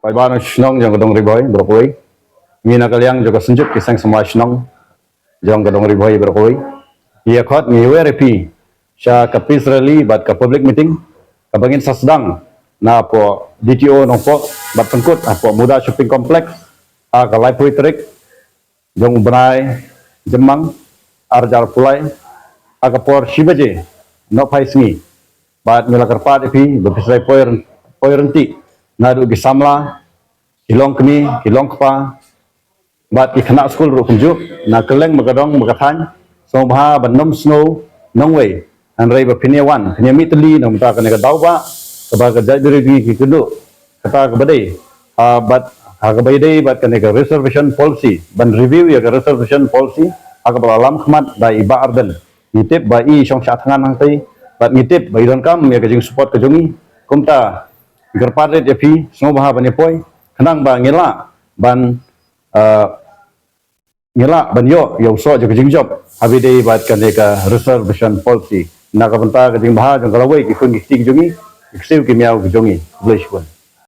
Paiban Shnong yang Gadong Riboy berkoi. Mina kaliang juga senjuk kisang semua Shnong yang Gadong Riboy berkoi. Ia khot ngiwe repi sya ke Israeli bat ke public meeting kabangin sasdang na po DTO nongpo bat pengkut apo muda shopping complex a ka lai puitrik jong benai jemang arjar pulai a ka por shibaje no paisngi bat mila kerpat epi bepisai poirenti nadu gisamla hilong kini hilong kpa bat ki khana school ru kunjuk na keleng magadong magathan so bha banom snow nongwei an rei ba phinia wan phinia mitli nom ta kana ka dauba ka ba ka jadiri ki kudu kata ka badai bat ha ka badai bat kana ka reservation policy ban review ya ka reservation policy aga ba alam khmat da iba ardan nitip ba I song sha thangan hang tai bat nitip ba iron kam ya ka jing support ka jongi kumta gerpare de phi so bha bane poi khanang ba ngela ban ngela banyo yo so jo jing job habide bat kan ka reservation policy na ka banta ka jing bha jong kalawai ki kun ki jongi siu ki miao ki jongi bleshwan